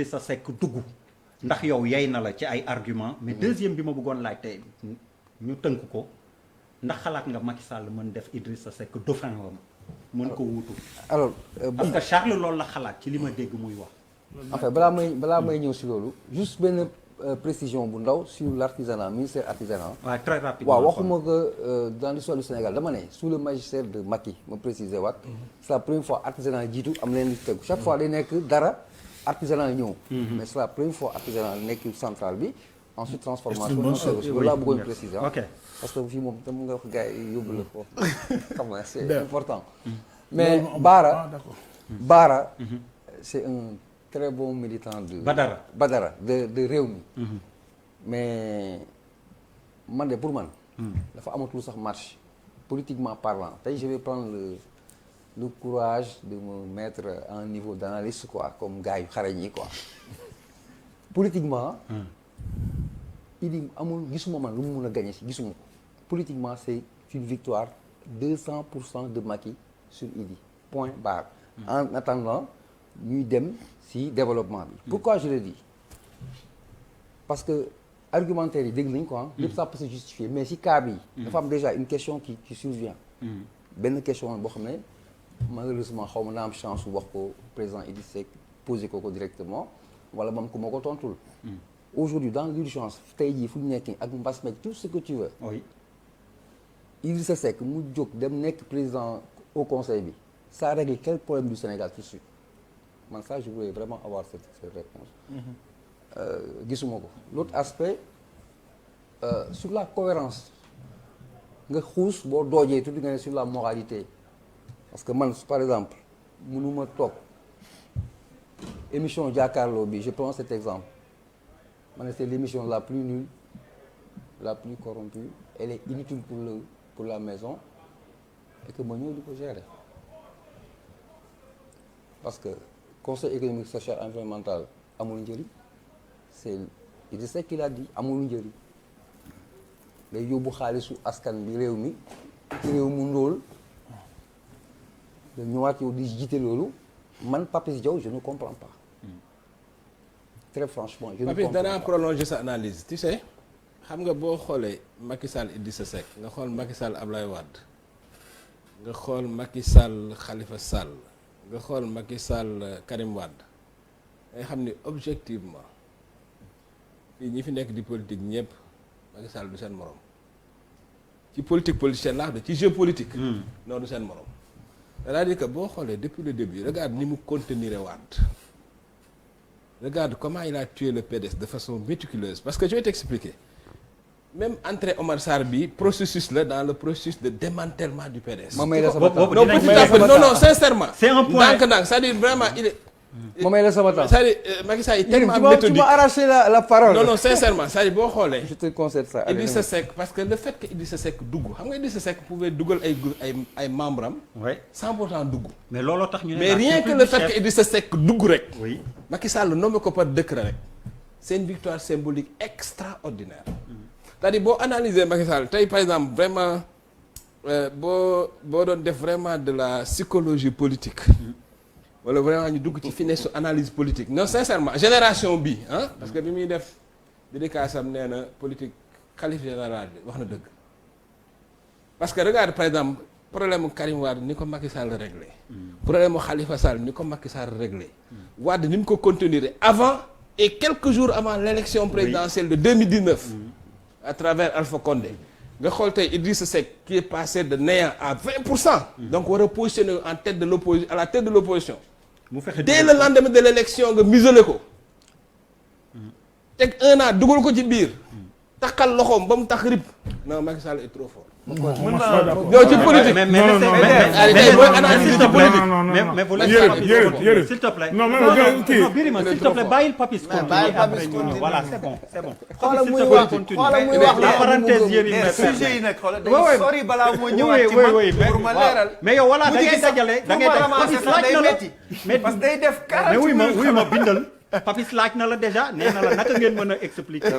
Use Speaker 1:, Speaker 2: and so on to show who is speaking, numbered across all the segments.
Speaker 1: sa Seck dugg ndax yow yey na la ci ay argument mais deuxième bi ma bëggoon laaj tey ñu tënk ko ndax xalaat nga Macky Sall mën def Idrissa Seck dauphin wam mën ko wuutu
Speaker 2: alors
Speaker 1: parce que Charles loolu la xalaat ci li ma dégg muy wax
Speaker 2: en fait balaa may ñëw si loolu juste benn précision bu ndaw sur l'artisanat ministère artisanat
Speaker 1: waaw très rapidement
Speaker 2: waaw waxuma que dans l'histoire du Sénégal dama ne sous le magistère de Macky ma préciser waat c'est la première fois artisanat jiitu am leen di tegu chaque fois day nekk dara artisanat ñëw mais c'est la première fois artisanat nekk centrale bi ensuite transformation loolu laa bëggoon préciser
Speaker 1: ok
Speaker 2: parce que fii moom tam nga wax gars yi yóbbu la foofu xam nga c'est important mais Bara c'est un très bon militant de Badara de Rewmi mais man de pour man dafa amatul sax marche politiquement parlant tey je vais prendre le courage de me mettre à un niveau d'analyste quoi comme gars yu xarañ yi quoi politiquement Idi amul gisuma man lu mu mun a gagner si gisuma ko politiquement c'est une victoire 200% de Macky sur Idi point barre en attendant ñuy dem si développement bi pourquoi je le dis parce que argumentaire yi dégg nañ quoi lépp ça peut se justifier mais si cas bi dafa am déjà une question qui survient benn question boo xam ne malheureusement xaw ma naa am chance wax ko président Idrissa Seck posé ko directement wala moom ku ma ko tontul aujourd'hui dans l'urgence tey jii fu ñu nekk ak mbas meeg tout ce que tu veux
Speaker 1: oui
Speaker 2: Idrissa Seck mu jóg dem nekk président au conseil bi ça règle quel problème du Sénégal tout de suite man ça je voulais vraiment avoir cette réponse gisuma ko l'autre aspect sur la cohérence nga xuus boo doojee tuuti nga ne sur la moralité parce que man par exemple mënuma toog émission jàkkaarloo bi je prends cet exemple ma ne c'est l'émission la plus nulle la plus corrompue elle est inutile pour la maison et que ma ñëw di ko gérer parce que conseil économique social environnemental amul njëriñ c'est Idrissa Seck qui l'a dit amul njëriñ day yóbbu xaalisu askan bi réew mi ci réew mu ndóol da ñëwaat yow di jiite loolu man Papis Diaw je ne comprends pas très franchement je ne comprends pas.
Speaker 3: danaa prolonger sa analyse tu sais xam nga boo xoolee Macky Sall Idrissa Seck nga xool Macky Sall Ablaye Wade nga xool Macky Sall Khalifa Sall nga xool Macky Sall Karim Wade ngay xam ni objectivement fii ñi fi nekk di politique ñëpp Macky Sall du seen morom ci politique politicienne laa ci jeu politique. non du seen morom. c'est-à-dire que boo xoolee depuis le début regarde ni mu contenir Wade regarde comment il a tué le PDS de façon méticuleuse parce que je vais t'expliquer même entrée Omar Sarr bi processus là dans le processus de démantèlement du PDS.
Speaker 2: ma may la sama temps
Speaker 3: non petit à petit non sincèrement.
Speaker 1: c'est un point
Speaker 3: ndànk c'est-à-dire vraiment il est.
Speaker 2: ma may la sama temps
Speaker 3: c'est-à-dire Macky Sall est tellement méthodique.
Speaker 2: tu m'as arraché la parole.
Speaker 3: non sincèrement c'est-à-dire boo xoolee.
Speaker 2: je te concède ça.
Speaker 3: Idrissa Seck parce que le fait que Idrissa Seck dugg xam nga Idrissa Seck pouvait dugal ay membres am.
Speaker 1: oui
Speaker 3: sans pourtant dugg.
Speaker 1: mais looloo tax ñu ne
Speaker 3: mais rien que le fait que Idrissa Seck dugg rek.
Speaker 1: oui
Speaker 3: Macky Sall nommé ko par décret rek. c'est une victoire symbolique extraordinaire. c'est-à-dire boo analyser Macky Sall tey par exemple vraiment boo doon def vraiment de la psychologie politique. wala vraiment ñu dugg ci finesse su analyse politique non sincèrement génération bi ah parce que bi muy def dédicace-am nee na politique khalife général bi wax na dëgg parce que regarde par exemple problème mu Karim Wade ni ko Macky Sall réglé problème mu Khalifa Sall ni ko Macky Sall réglé Wade ni mu ko contenir avant et quelques jours avant l'élection présidentielle de 2019 à travers Alpha Condé nga xool tey Idrissa Seck qui est passé de néant à 20%. Donc war a positionner en tête de l'opposition à la tête de l'opposition dès le lendemain de l'élection nga muselé ko teg un an dugal ko ci biir taxal loxoom ba mu tax rip non Macky Sall est trop fort. ñoo ci politique
Speaker 1: mais s'il te plaît non Birima s'il te plaît bàyyil Papis continuer après ñu ñëw voilà c'est bon
Speaker 4: xoolal muy wax
Speaker 1: la parenthèse yéen yi
Speaker 4: sujet yi nag xoolal day sori balaa moo ñëwaat ci man pour ma leeral
Speaker 1: mais yow voilà da ngay dajale Papis laaj na la
Speaker 4: mais parce que day def 40
Speaker 1: mais wuy ma bindal Papis laaj na la déjà nee na la naka ngeen mën a expliquer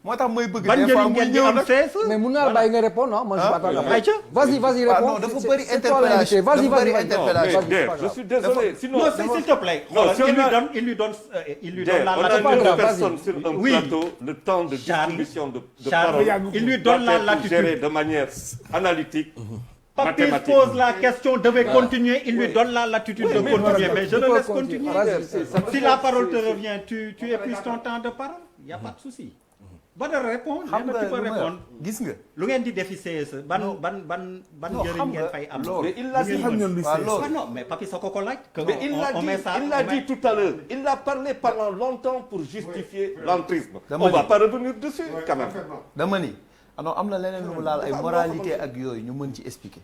Speaker 4: moo tax may bëgg
Speaker 1: ban
Speaker 4: des fois
Speaker 1: njëriñ
Speaker 4: muy
Speaker 1: ngeen di
Speaker 4: ñëw
Speaker 1: am
Speaker 4: nag.
Speaker 1: CSE.
Speaker 2: mais mun naa la bàyyi nga répondre non moi je m'attends pas. Vas-y
Speaker 4: Ah
Speaker 2: réponds.
Speaker 4: non dafa bëri
Speaker 2: C'est toi l'invité.
Speaker 4: interpellation
Speaker 2: Vas-y
Speaker 4: dafa bëri
Speaker 2: vas-y.
Speaker 4: interpellation.
Speaker 2: Vas-y, c'est pas
Speaker 3: Je
Speaker 2: grave.
Speaker 3: suis désolé. Sinon,
Speaker 1: Non, s'il te plaît.
Speaker 3: Non, si on
Speaker 1: il lui donne
Speaker 3: Der,
Speaker 1: la
Speaker 3: on a
Speaker 2: pas
Speaker 3: une
Speaker 2: grave,
Speaker 3: personne
Speaker 2: vas-y.
Speaker 3: sur un
Speaker 1: Oui.
Speaker 3: plateau, le temps de
Speaker 1: Charles,
Speaker 3: distribution de
Speaker 1: Charles,
Speaker 3: parole
Speaker 1: il lui donne
Speaker 3: doit
Speaker 1: la
Speaker 3: être géré
Speaker 1: latitude.
Speaker 3: de manière analytique,
Speaker 1: Papis
Speaker 3: mathématique.
Speaker 1: pose la question, devait continuer, il lui donne la latitude de continuer, mais je
Speaker 2: Tu
Speaker 1: le
Speaker 2: peux
Speaker 1: laisse
Speaker 2: continuer.
Speaker 1: continuer.
Speaker 2: Vas-y, c'est-
Speaker 1: Si la parole te revient, tu épuises ton temps de parole, il n'y a pas de souci. Badara répond,
Speaker 4: xam nga
Speaker 1: tu peux
Speaker 4: lu ma
Speaker 1: répondre.
Speaker 4: gis nga.
Speaker 1: Lu ngeen di defi CSE ban
Speaker 4: Non.
Speaker 1: ban
Speaker 4: Non,
Speaker 1: njëriñ
Speaker 4: xam
Speaker 1: ngeen
Speaker 4: nga
Speaker 1: fay am.
Speaker 4: loolu.
Speaker 3: Mais il l'a dit.
Speaker 4: waaw loolu.
Speaker 1: Ah non, mais Papis soo ko laaj. que
Speaker 3: Mais il
Speaker 1: on-
Speaker 3: l'a
Speaker 1: on
Speaker 3: dit,
Speaker 1: met ça,
Speaker 3: il
Speaker 1: on
Speaker 3: l'a
Speaker 1: met-
Speaker 3: dit tout à l'heure. Il a parlé pendant longtemps pour justifier l'entrisme.
Speaker 4: Dama
Speaker 3: On va
Speaker 4: ni-
Speaker 3: pas revenir dessus quand même.
Speaker 4: dama ni alors am na leneen lu mu laal ay moralité ak yooyu ñu mën ci expliquer.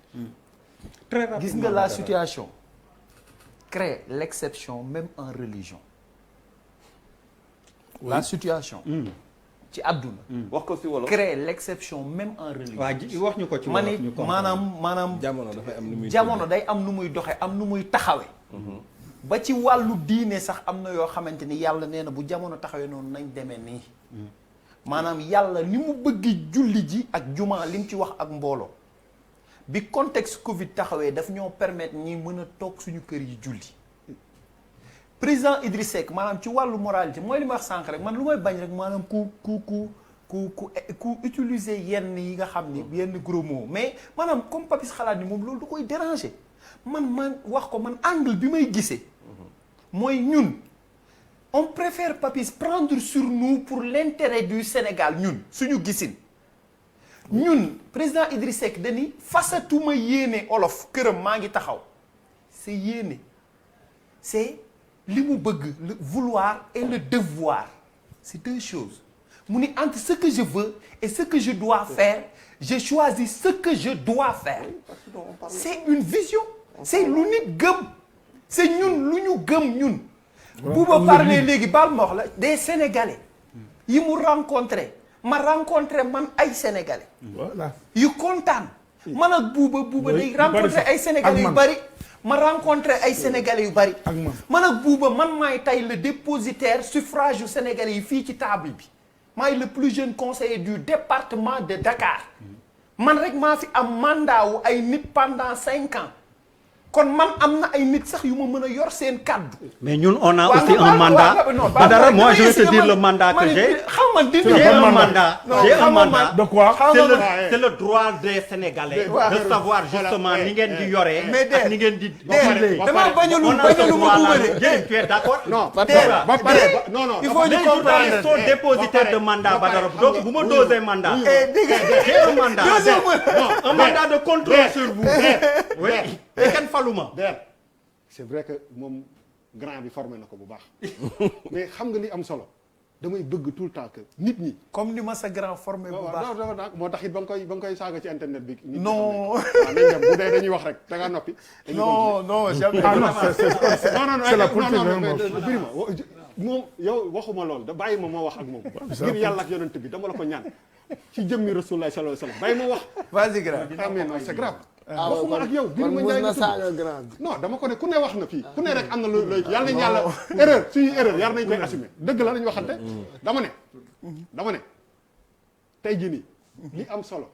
Speaker 1: Très rapidement.
Speaker 4: gis nga la situation crée l'exception même en religion. La situation. ci àdduna.
Speaker 3: wax ko si wolof.
Speaker 4: crée l'exception même en religion.
Speaker 1: waa ji wax ñu ko ci
Speaker 4: ma
Speaker 1: wolof
Speaker 4: ni
Speaker 1: ñu comprendre.
Speaker 4: maanaam
Speaker 3: jamono dafay am nu muy
Speaker 4: jamono day am nu muy doxe am nu muy taxawe ba ci wàllu diine sax am na yoo xamante ni yàlla nee na bu jamono taxawee noonu nañ demee nii maanaam yàlla ni mu bëgg julli ji ak juma li mu ci wax ak mbooloo bi contexte Covid taxawee daf ñoo permettre ñi mën a toog suñu kër yi julli président Idriss Seck maanaam ci wàllu moralité mooy li ma wax sànq rek man lu may bañ rek maanaam ku utiliser yenn yi nga xam ni yenn gros mots mais maanaam comme Papis xalaat ni moom loolu du koy déranger man wax ko man angle bi may gisee mooy ñun on préfère Papis prendre sur nous pour l'intérêt du Sénégal ñun suñu gisin ñun président Idriss Seck dani fasatuma yéene olof këram maa ngi taxaw c'est yéene c'est li mu bëgg le vouloir et le devoir c'est deux choses mu ni entre ce que je veux et ce que je dois faire je choisis ce que je dois faire c'est une vision c'est lu nit gëm c'est ñun lu ñu gëm ñun bu ba parler léegi baal ma wax la des Sénégalais yi mu rencontré ma rencontré man ay Sénégalais
Speaker 5: voilà
Speaker 4: yu kontaan man ak buuba day rencontré ay Sénégalais yu bari ma rencontré ay Sénégalais yu bari man ak buuba man maay tey le dépositaire suffrage yu Sénégalais yi fii ci table bi maay le plus jeune conseiller du département de Dakar man rek maa fi am mandat wu ay nit pendant 5 ans kon man am na ay nit sax yu ma mën a yor seen kaddu.
Speaker 1: mais ñun on a aussi un mandat. Badara moi je vais te dire le mandat que j'ai. J'ai un mandat. J'ai un mandat.
Speaker 5: De quoi?
Speaker 1: C'est le droit des Sénégalais de savoir justement ni ngeen di yoree. ak ni ngeen di.
Speaker 4: dama bañalu ma
Speaker 1: Jéem tu es d'accord?
Speaker 5: Non.
Speaker 4: il faut ñu
Speaker 1: Les journalistes sont dépositaires de mandat Badara donc bu ma doser mandat. J'ai un mandat. Un mandat de contrôle sur vous. Oui. kenn faluma.
Speaker 5: C'est vrai que moom grand bi formé na ko bu baax mais xam nga li am solo damay bëgg tout le temps que nit ñi.
Speaker 4: comme ni ma sa grand formé bu baax.
Speaker 5: waaw moo tax it ba nga koy saaga ci internet bi.
Speaker 4: non
Speaker 5: waaw nañ dem bu dee dañuy wax rek da ngaa noppi.
Speaker 4: non jamais.
Speaker 5: ah non c'est la politique
Speaker 6: Birima moom yow waxuma lool da bàyyi ma wax ak moom ngir yàlla ak yonent bi dama la ko ñaan ci jëmmi Rasulullah sallallahu alayhi wasallam bàyyi ma wax.
Speaker 4: Vas-y grand.
Speaker 6: Amen c'est grave. waxuma ak yow Birima Ndiaye nga tudd non dama ko ne ku ne wax na fii ku ne rek am na looy yàlla nañu yàlla erreur suñuy erreur yàlla nañu koy assumer dëgg la lañu waxante dama ne tey jii nii li am solo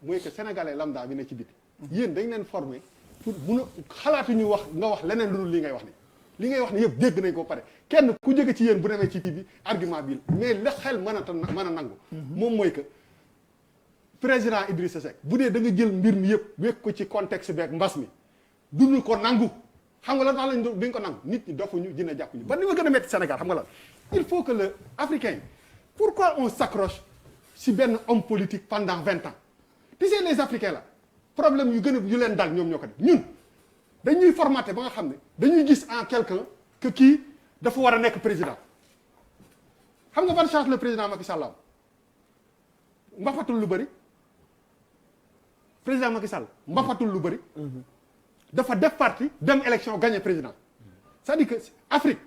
Speaker 6: mooy que sénégalais lambda bi ne ci biti yéen dañ leen former pour mun a xalaatuñu wax nga wax leneen lu dul li ngay wax ni li ngay wax ni yëpp dégg nañ ko pare kenn ku jóge ci yéen bu demee ci kii bi argument bi mais la xel mën a nangu moom mooy que président Idrissa Seck bu dee da nga jël mbir mi yëpp wekk ko ci contexte beeg mbas mi duñu ko nangu xam nga la tax lañ duñ ko nangu nit ñi dofuñu dina jàpp ñu ba ni ma gën a métti Sénégal xam nga lan il faut que le africain pourquoi on s'accroche si benn homme politique pendant 20 ans tu sais les africains là problème yu gën a yu leen dal ñoom ñoo ko def ñun dañuy formaté ba nga xam ne dañuy gis en quelqu'un que kii dafa war a nekk président xam nga ban chance le président Macky Sall am mbafatul lu bëri président Macky Sall mbafatul lu bëri dafa def parti dem élection gagné président c'est-à-dire que Afrique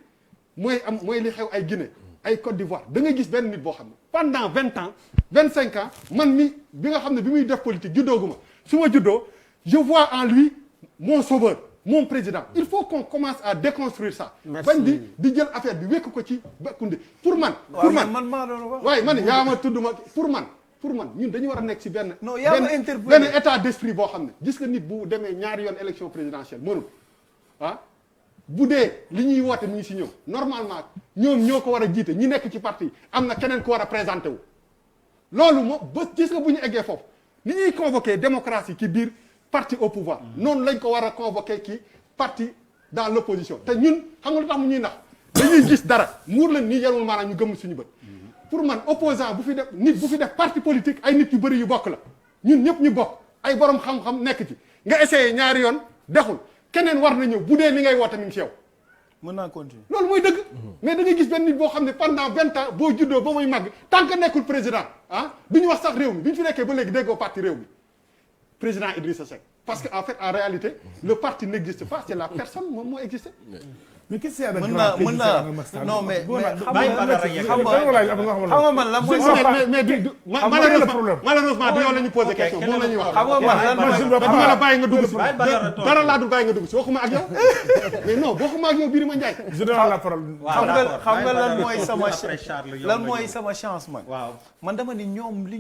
Speaker 6: mooy li xew ay Guinée ay Côte d'Ivoire da ngay gis benn nit boo xam ne pendant 20 ans 25 ans man mi bi nga xam ne bi muy def politique juddooguma su ma juddoo je vois en lui mon sauveur moom président il faut qu'on commence à déconstruire ça. bañ di jël affaire bi wékk ko ci bakkunde pour man.
Speaker 4: man maa doon wax.
Speaker 6: waaye man yaa ma tudd ma pour man ñun dañu war a nekk ci benn.
Speaker 4: non yaa ma interpellé
Speaker 6: benn état d'esprit boo xam ne gis nga nit bu demee ñaari yoon élection présidentielle mënul ah bu dee li ñuy woote mi ngi ci ñoom normalement ñoom ñoo ko war a jiite ñi nekk ci parti am na keneen ku war a présenté wu. loolu moom ba gis nga bu ñu eggee foofu ni ñuy convoquer démocratie ci biir parti au pouvoir noonu lañ ko war a convoquer ci parti dans l'opposition te ñun xam nga lu tax mu ñuy nax dañuy gis dara muur leen nii yarul maanaam ñu gëm suñu bët pour man opposant bu fi def nit bu fi def parti politique ay nit yu bëri yu bokk la ñun ñëpp ñu bokk ay borom xam-xam nekk ci nga essayé ñaari yoon dexul keneen war na ñëw bu dee li ngay woote mi ngi ci yow
Speaker 4: mën naa continuer
Speaker 6: loolu mooy dëgg mais da ngay gis benn nit boo xam ne pendant 20 ans boo juddoo ba muy màgg tant que nekkul président ah du ñu wax sax réew mi bi ñu fi nekkee ba léegi déggoo parti réew mi président Idrissa Seck parce que en fait en réalité le parti n'existe pas c'est la personne moom moo existé.
Speaker 7: mais qu'est-ce qu'il y a de
Speaker 4: mën
Speaker 7: grave
Speaker 4: naa non mais xam nga man la mooy
Speaker 6: malheureusement du yow la ñu posé question moom la ñuy wax.
Speaker 4: xam nga man lan mooy
Speaker 6: dama la bàyyi nga dugg si dara laa dul bàyyi nga dugg si waxuma ak yow mais non waxuma ak yow Birima Ndiaye.
Speaker 7: je donne la parole.
Speaker 4: xam nga lan mooy sama chance man.
Speaker 1: waaw
Speaker 4: man dama ni ñoom li